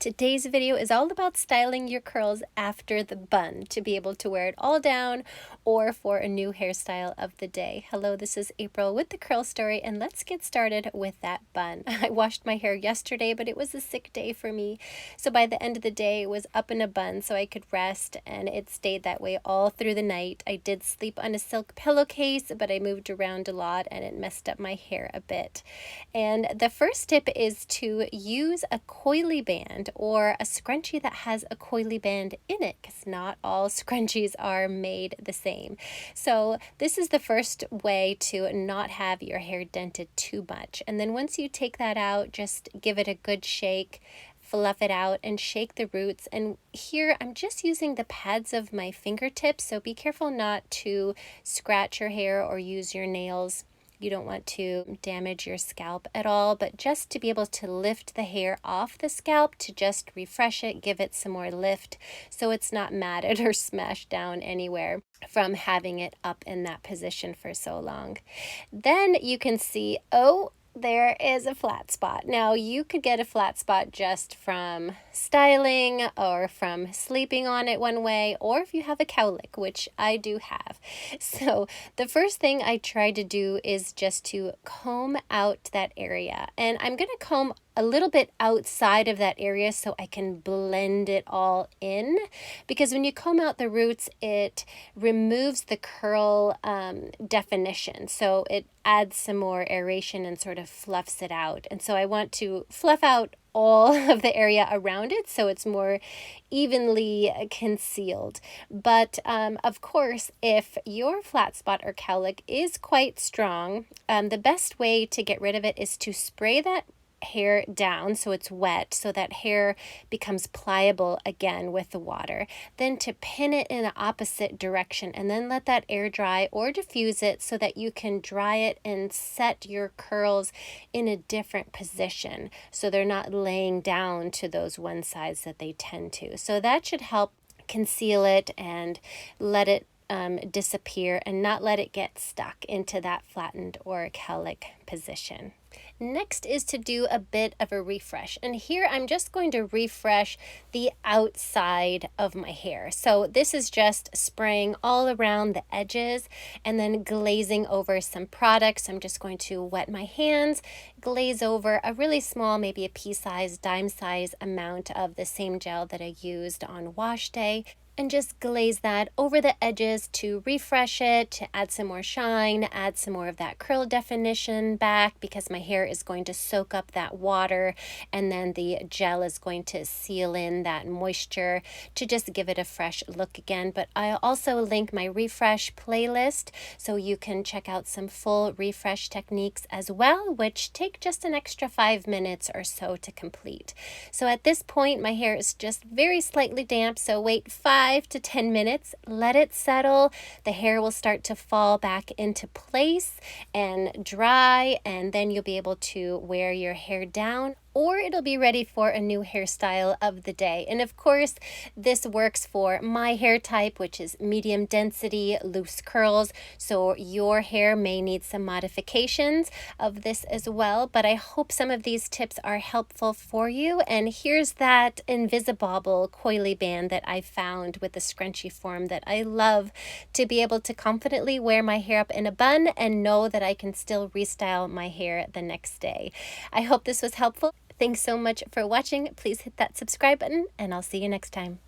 Today's video is all about styling your curls after the bun to be able to wear it all down or for a new hairstyle of the day. Hello, this is April with the Curl Story, and let's get started with that bun. I washed my hair yesterday, but it was a sick day for me. So by the end of the day, it was up in a bun so I could rest, and it stayed that way all through the night. I did sleep on a silk pillowcase, but I moved around a lot and it messed up my hair a bit. And the first tip is to use a coily band or a scrunchie that has a coily band in it, because not all scrunchies are made the same. So this is the first way to not have your hair dented too much. And then once you take that out, just give it a good shake, fluff it out, and shake the roots. And here I'm just using the pads of my fingertips, so be careful not to scratch your hair or use your nails. You don't want to damage your scalp at all, but just to be able to lift the hair off the scalp, to just refresh it, give it some more lift so it's not matted or smashed down anywhere from having it up in that position for so long. Then you can see, oh, there is a flat spot. Now you could get a flat spot just from styling or from sleeping on it one way, or if you have a cowlick, which I do have. So the first thing I try to do is just to comb out that area, and I'm going to comb a little bit outside of that area so I can blend it all in, because when you comb out the roots, it removes the curl definition, so it adds some more aeration and sort of fluffs it out. And so I want to fluff out all of the area around it so it's more evenly concealed. But of course, if your flat spot or cowlick is quite strong, the best way to get rid of it is to spray that hair down so it's wet, so that hair becomes pliable again with the water. Then to pin it in the opposite direction, and then let that air dry or diffuse it so that you can dry it and set your curls in a different position so they're not laying down to those one sides that they tend to. So that should help conceal it and let it disappear and not let it get stuck into that flattened or cowlick position. Next is to do a bit of a refresh, and here I'm just going to refresh the outside of my hair. So this is just spraying all around the edges and then glazing over some products. I'm just going to wet my hands, glaze over a really small, maybe a pea-size, dime-size amount of the same gel that I used on wash day, and just glaze that over the edges to refresh it, to add some more shine, add some more of that curl definition back, because my hair is going to soak up that water, and then the gel is going to seal in that moisture to just give it a fresh look again. But I'll also link my refresh playlist so you can check out some full refresh techniques as well, which take just an extra 5 minutes or so to complete. So at this point, my hair is just very slightly damp, so wait 5 to 10 minutes, let it settle. The hair will start to fall back into place and dry, and then you'll be able to wear your hair down, or it'll be ready for a new hairstyle of the day. And of course, this works for my hair type, which is medium density, loose curls. So your hair may need some modifications of this as well, but I hope some of these tips are helpful for you. And here's that Invisibobble coily band that I found with the scrunchie form that I love, to be able to confidently wear my hair up in a bun and know that I can still restyle my hair the next day. I hope this was helpful. Thanks so much for watching. Please hit that subscribe button, and I'll see you next time.